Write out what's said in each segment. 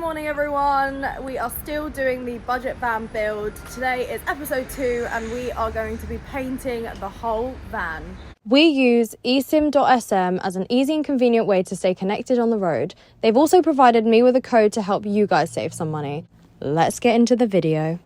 morning everyone. We are still doing the budget van build. Today is episode 2 and we are going to be painting the whole van. We use Esim.sm as an easy and convenient way to stay connected on the road. They've also provided me with a code to help you guys save some money. Let's get into the video.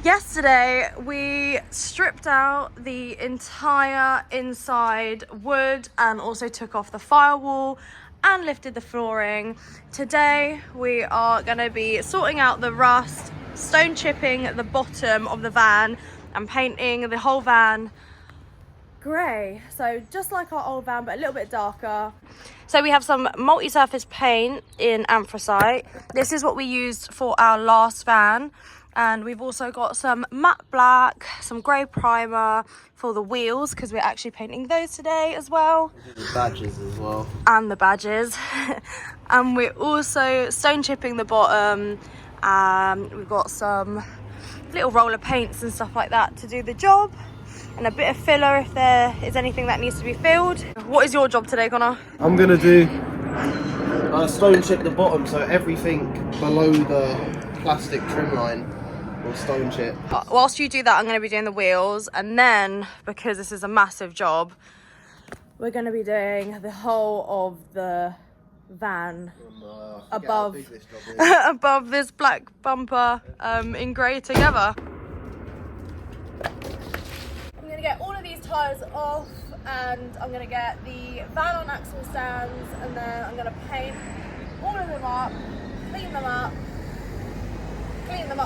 Yesterday we stripped out the entire inside wood and also took off the firewall and lifted the flooring. Today we are going to be sorting out the rust, stone chipping the bottom of the van and painting the whole van grey. So just like our old van but a little bit darker. So we have some multi-surface paint in anthracite. This is what we used for our last van. And we've also got some matte black, some grey primer for the wheels because we're actually painting those today as well. The badges as well. And the badges. And we're also stone chipping the bottom. We've got some little roller paints and stuff like that to do the job. And a bit of filler if there is anything that needs to be filled. What is your job today, Connor? I'm going to do stone chip the bottom, so everything below the plastic trim line will stone chip. Whilst you do that, I'm going to be doing the wheels, and then because this is a massive job, we're going to be doing the whole of the van above above this black bumper in grey together. I'm going to get all of these tyres off and I'm going to get the van on axle stands, and then I'm going to paint all of them up, clean them up,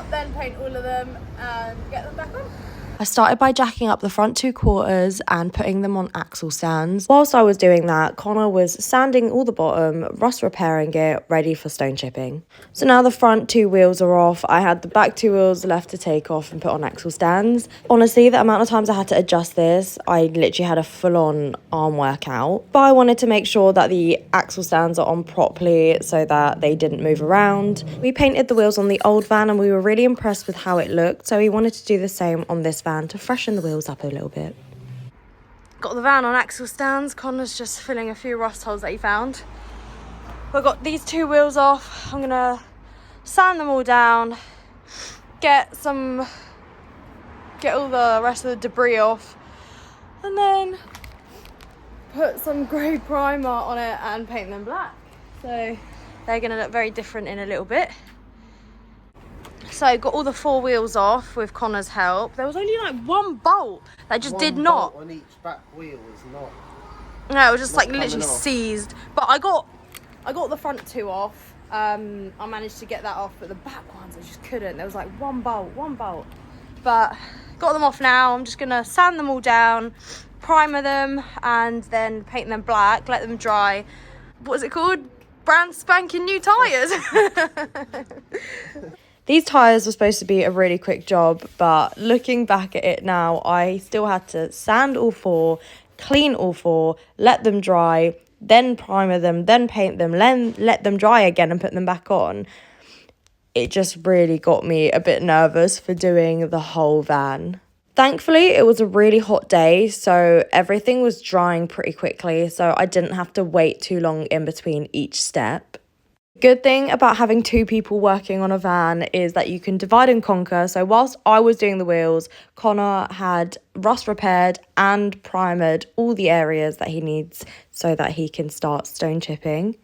then paint all of them and get them back on. I started by jacking up the front 2 quarters and putting them on axle stands. Whilst I was doing that, Connor was sanding all the bottom, rust repairing it, ready for stone chipping. So now the front 2 wheels are off. I had the back 2 wheels left to take off and put on axle stands. Honestly, the amount of times I had to adjust this, I literally had a full-on arm workout. But I wanted to make sure that the axle stands are on properly so that they didn't move around. We painted the wheels on the old van and we were really impressed with how it looked, so we wanted to do the same on this van to freshen the wheels up a little bit. Got the van on axle stands. Connor's just filling a few rust holes that he found. We've got these 2 wheels off. I'm gonna sand them all down, get all the rest of the debris off, and then put some grey primer on it and paint them black. So they're gonna look very different in a little bit. So got all the 4 wheels off with Connor's help. There was only like 1 bolt that just did not. On each back wheel is not. No, it was just like literally off. seized. But I got the front 2 off. I managed to get that off, but the back ones I just couldn't. There was like 1 bolt. But got them off now. I'm just gonna sand them all down, primer them, and then paint them black. Let them dry. What is it called? Brand spanking new tyres. These tyres were supposed to be a really quick job, but looking back at it now, I still had to sand all 4, clean all 4, let them dry, then primer them, then paint them, then let them dry again and put them back on. It just really got me a bit nervous for doing the whole van. Thankfully, it was a really hot day, so everything was drying pretty quickly, so I didn't have to wait too long in between each step. Good thing about having 2 people working on a van is that you can divide and conquer. So whilst I was doing the wheels, Connor had rust repaired and primered all the areas that he needs so that he can start stone chipping.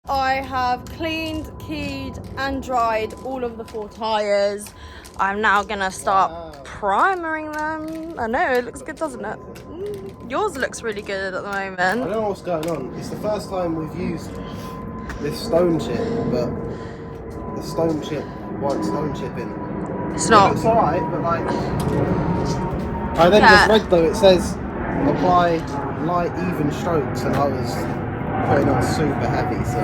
I have cleaned, keyed and dried all of the 4 tyres. I'm now going to start primering them. I know, it looks good, doesn't it? Yours looks really good at the moment. I don't know what's going on. It's the first time we've used this stone chip, but the stone chip wasn't stone chipping. It's not. It looks alright, but like... I then just read though, it says apply light even strokes, and I was putting on super heavy, so...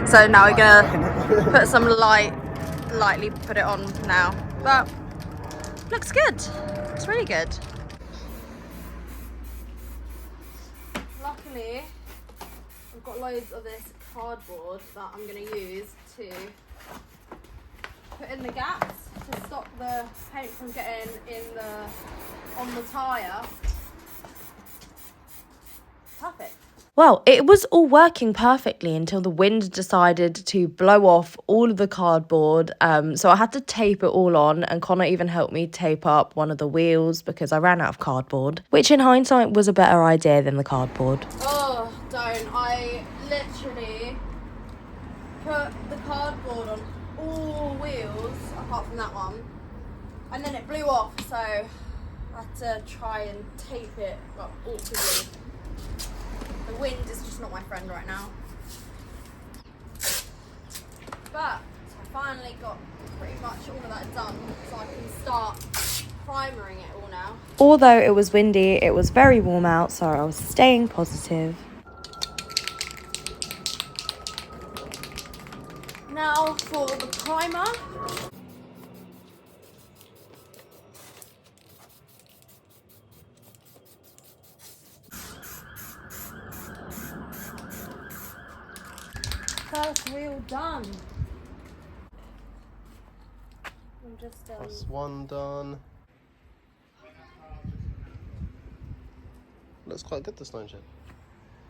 So now we're going to put some lightly put it on now. But looks good. It's really good. Luckily, I've got loads of this cardboard that I'm going to use to put in the gaps to stop the paint from getting on the tyre. Perfect. Well, it was all working perfectly until the wind decided to blow off all of the cardboard. So I had to tape it all on, and Connor even helped me tape up one of the wheels because I ran out of cardboard, which in hindsight was a better idea than the cardboard. Oh, don't. I literally put the cardboard on all wheels apart from that one, and then it blew off, so I had to try and tape it awkwardly. The wind is just not my friend right now. But I finally got pretty much all of that done, so I can start primering it all now. Although it was windy, it was very warm out, so I was staying positive. Now for the primer. First wheel done. I'm just That's one done. Looks quite good, the stone shed.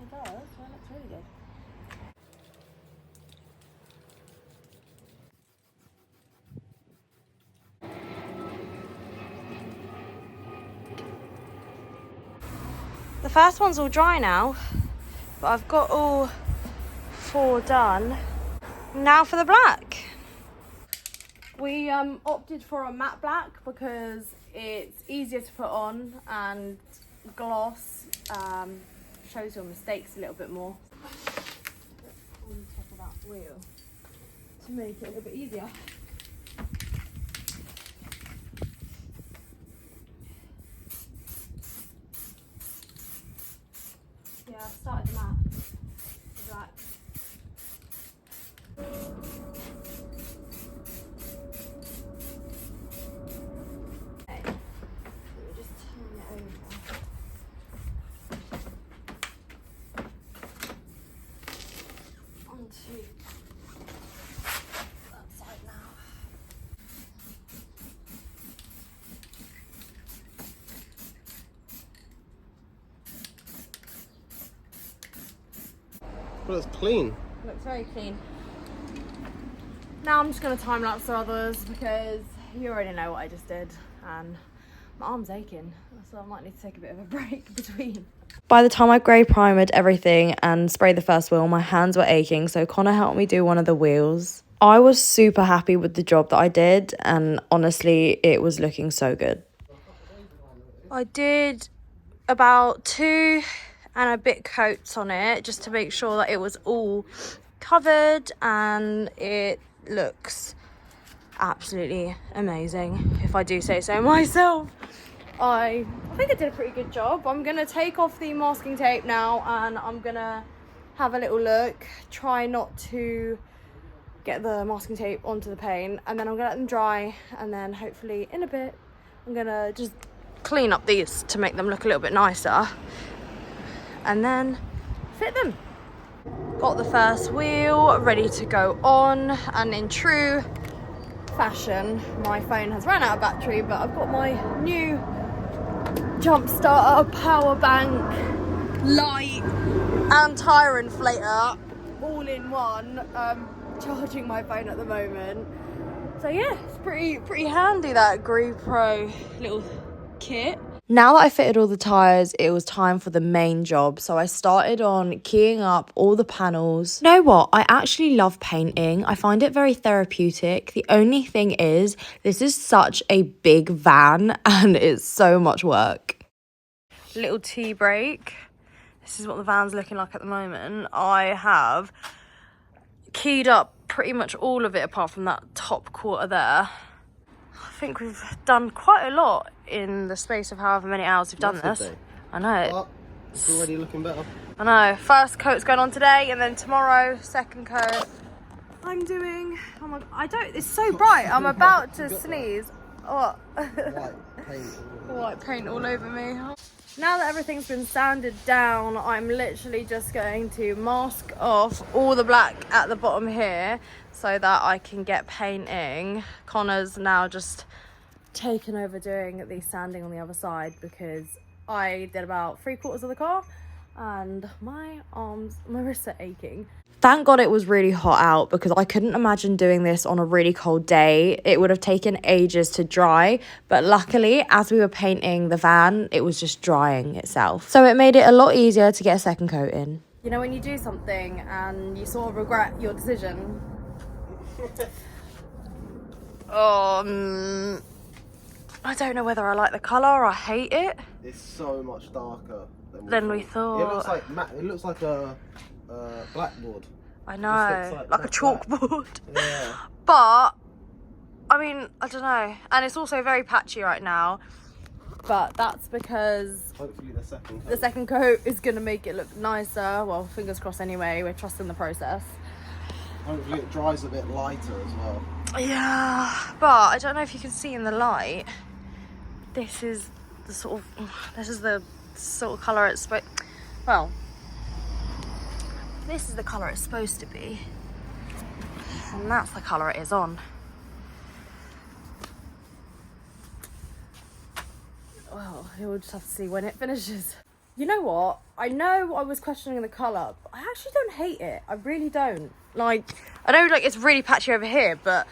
It does. That looks really good. The first one's all dry now, but I've got all 4 done. Now for the black. We opted for a matte black because it's easier to put on, and gloss shows your mistakes a little bit more. On top of that wheel to make it a little bit easier. Yeah, I started the matte. Black. But it's clean. Looks very clean. Now I'm just going to time lapse the others because you already know what I just did, and my arm's aching, so I might need to take a bit of a break between. By the time I grey primered everything and sprayed the first wheel, my hands were aching, so Connor helped me do one of the wheels. I was super happy with the job that I did, and honestly, it was looking so good. I did about 2 and a bit coats on it just to make sure that it was all covered, and it looks absolutely amazing, if I do say so myself. I think I did a pretty good job. I'm gonna take off the masking tape now, and I'm gonna have a little look, try not to get the masking tape onto the paint, and then I'm gonna let them dry, and then hopefully in a bit I'm gonna just clean up these to make them look a little bit nicer, and then fit them. Got the first wheel ready to go on, and in true fashion, my phone has run out of battery, but I've got my new jump starter, power bank, light and tire inflator all in one, charging my phone at the moment. So yeah, it's pretty handy, that GREPRO little kit. Now that I fitted all the tyres, it was time for the main job. So I started on keying up all the panels. You know what? I actually love painting. I find it very therapeutic. The only thing is, this is such a big van and it's so much work. Little tea break. This is what the van's looking like at the moment. I have keyed up pretty much all of it apart from that top quarter there. I think we've done quite a lot in the space of however many hours we've done this. I know. But it's already looking better. I know. First coat's going on today, and then tomorrow, second coat. I'm doing. Oh my! I don't. It's so bright. I'm about to sneeze. Oh. White paint all over me. Now that everything's been sanded down, I'm literally just going to mask off all the black at the bottom here so that I can get painting. Connor's now just taken over doing the sanding on the other side because I did about 3/4 of the car and my arms, my wrists are aching. Thank God it was really hot out, because I couldn't imagine doing this on a really cold day. It would have taken ages to dry, but luckily as we were painting the van, it was just drying itself. So it made it a lot easier to get a second coat in. You know when you do something and you sort of regret your decision? I don't know whether I like the colour or I hate it. It's so much darker than we thought. It looks like it looks like a blackboard. I know, like a chalkboard. Yeah. But I mean, I don't know, and it's also very patchy right now. But that's because hopefully the second coat is gonna make it look nicer. Well, fingers crossed. Anyway, we're trusting the process. Hopefully it dries a bit lighter as well. Yeah, but I don't know if you can see in the light. This is the sort of colour it's supposed. Well, this is the colour it's supposed to be, and that's the colour it is on. Well, you'll just have to see when it finishes. You know what? I know I was questioning the colour, but I actually don't hate it. I really don't. Like, I know like it's really patchy over here, but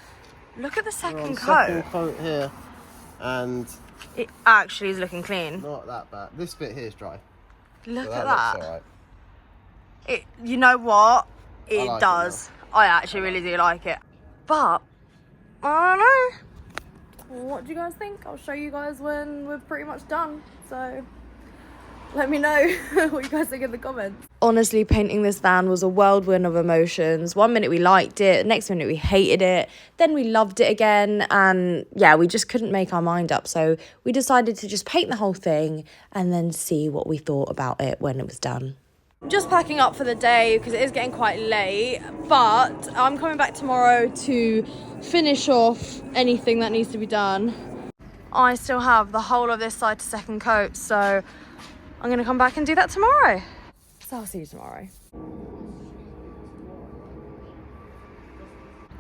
look at the second coat. Second coat here, and it actually is looking clean. Not that bad. This bit here is dry. Look so at that. that. Looks alright. It, you know what? It like does. it I actually really do like it. But I don't know. What do you guys think? I'll show you guys when we're pretty much done. So let me know what you guys think in the comments. Honestly, painting this van was a whirlwind of emotions. One minute we liked it, next minute we hated it, then we loved it again, and yeah, we just couldn't make our mind up. So we decided to just paint the whole thing and then see what we thought about it when it was done. I'm just packing up for the day because it is getting quite late, but I'm coming back tomorrow to finish off anything that needs to be done. I still have the whole of this side to second coat, so I'm going to come back and do that tomorrow. So I'll see you tomorrow.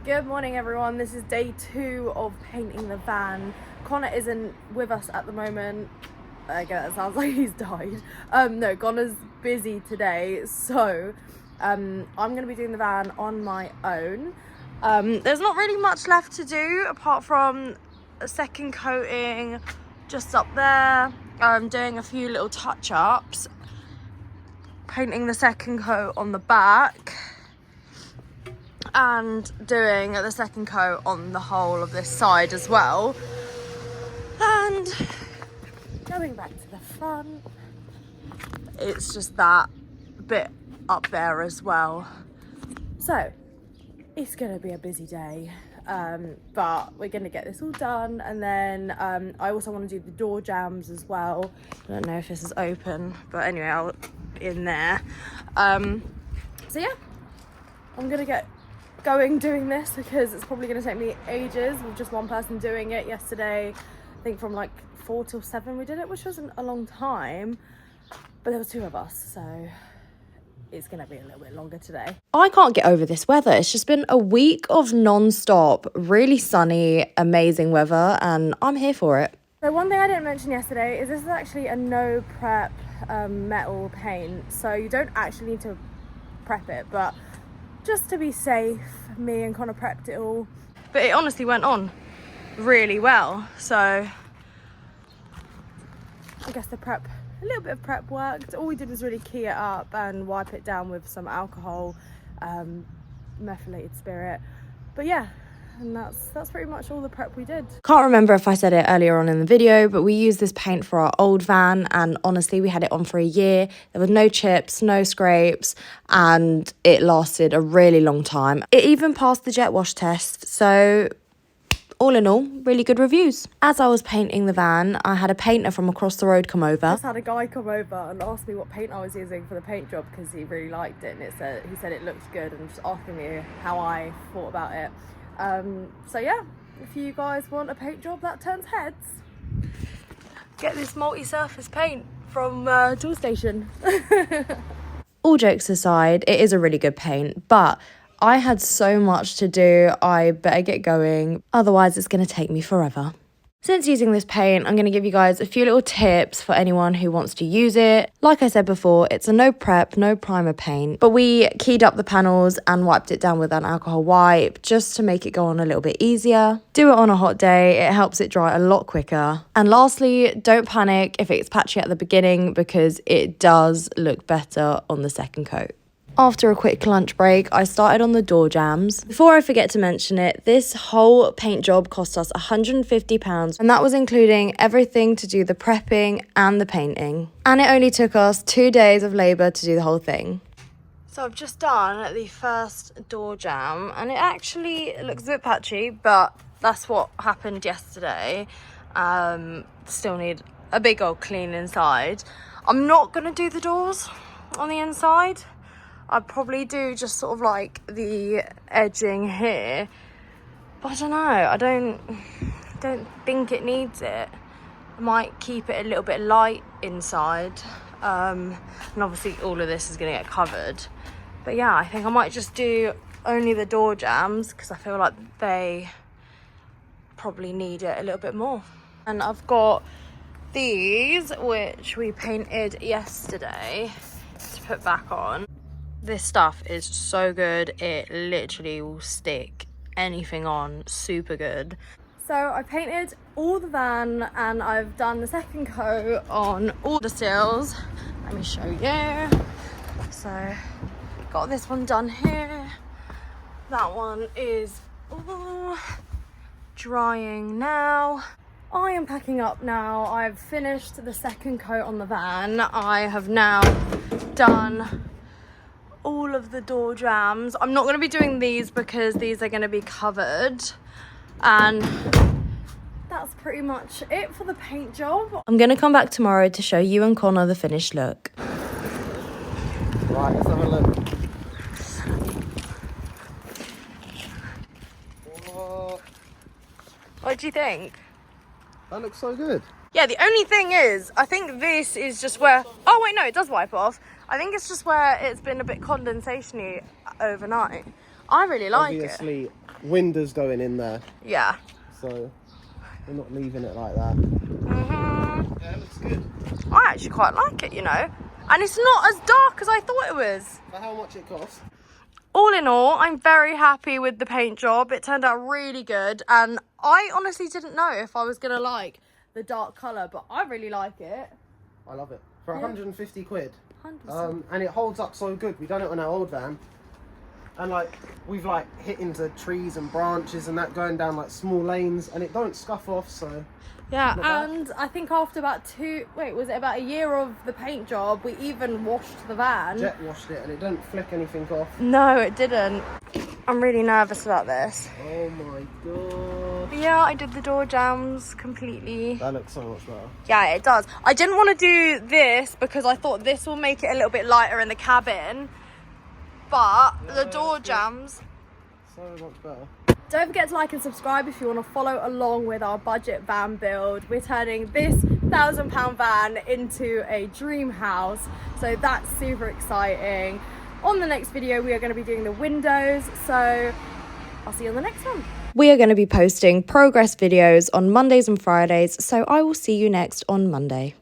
Good morning, everyone. This is day 2 of painting the van. Connor isn't with us at the moment. Again, that sounds like he's died. No, Connor's busy today, so I'm going to be doing the van on my own. There's not really much left to do apart from a second coating just up there. Doing a few little touch-ups, painting the second coat on the back, and doing the second coat on the whole of this side as well, and going back to the front. It's just that bit up there as well. So it's gonna be a busy day. But we're gonna get this all done, and then I also want to do the door jambs as well. I don't know if this is open, but anyway, I'll in there. So yeah, I'm gonna get going doing this because it's probably gonna take me ages with just one person doing it. Yesterday, I think from like 4 till 7 we did it, which wasn't a long time, but there was 2 of us, so it's going to be a little bit longer today. I can't get over this weather. It's just been a week of non-stop, really sunny, amazing weather, and I'm here for it. So one thing I didn't mention yesterday is this is actually a no prep metal paint. So you don't actually need to prep it, but just to be safe, me and Connor prepped it all. But it honestly went on really well. So I guess a little bit of prep worked. All we did was really key it up and wipe it down with some alcohol, methylated spirit. But yeah, and that's pretty much all the prep we did. Can't remember if I said it earlier on in the video, but we used this paint for our old van, and honestly we had it on for a year. There were no chips, no scrapes, and it lasted a really long time. It even passed the jet wash test, so all in all, really good reviews. As I was painting the van, I had a painter from across the road come over. I just had a guy come over and ask me what paint I was using for the paint job because he really liked it, and he said it looked good, and just asking me how I thought about it. So yeah, if you guys want a paint job that turns heads, get this multi-surface paint from Tool Station. All jokes aside, it is a really good paint, but I had so much to do. I better get going, otherwise it's going to take me forever. Since using this paint, I'm going to give you guys a few little tips for anyone who wants to use it. Like I said before, it's a no prep, no primer paint, but we keyed up the panels and wiped it down with an alcohol wipe just to make it go on a little bit easier. Do it on a hot day, it helps it dry a lot quicker. And lastly, don't panic if it's patchy at the beginning because it does look better on the second coat. After a quick lunch break, I started on the door jambs. Before I forget to mention it, this whole paint job cost us £150, and that was including everything to do the prepping and the painting. And it only took us 2 days of labour to do the whole thing. So I've just done the first door jamb, and it actually looks a bit patchy, but that's what happened yesterday. Still need a big old clean inside. I'm not going to do the doors on the inside. I'd probably do just sort of like the edging here, but I don't know, I don't think it needs it. I might keep it a little bit light inside, and obviously all of this is going to get covered, but yeah, I think I might just do only the door jambs because I feel like they probably need it a little bit more. And I've got these which we painted yesterday to put back on. This stuff is so good, it literally will stick anything on, super good. So I painted all the van and I've done the second coat on all the sills. Let me show you. So got this one done here. That one is drying now. I am packing up now. I've finished the second coat on the van. I have now done all of the door jambs. I'm not going to be doing these because these are going to be covered, and that's pretty much it for the paint job. I'm going to come back tomorrow to show you and Connor the finished look. Right, let's have a look. What do you think? That looks so good. Yeah, the only thing is, I think this is just where... Oh, wait, no, it does wipe off. I think it's just where it's been a bit condensation-y overnight. I really like it. Obviously, windows going in there. Yeah. So, we're not leaving it like that. Mm-hmm. Yeah, it looks good. I actually quite like it, you know. And it's not as dark as I thought it was. For how much it costs? All in all, I'm very happy with the paint job. It turned out really good. And I honestly didn't know if I was going to like the dark colour, but I really like it. I love it. For 150 quid. 100%. And it holds up so good. We done it on our old van, and like we've like hit into trees and branches and that going down like small lanes, and it don't scuff off. So yeah, and I think after about about a year of the paint job, we even washed the van. Jet washed it, and it didn't flick anything off. No, it didn't. I'm really nervous about this. Oh my god. But yeah, I did the door jambs completely. That looks so much better. Yeah, it does. I didn't want to do this because I thought this will make it a little bit lighter in the cabin. But the door jambs... So much better. Don't forget to like and subscribe if you want to follow along with our budget van build. We're turning this £1,000 van into a dream house. So that's super exciting. On the next video, we are going to be doing the windows. So I'll see you on the next one. We are going to be posting progress videos on Mondays and Fridays. So I will see you next on Monday.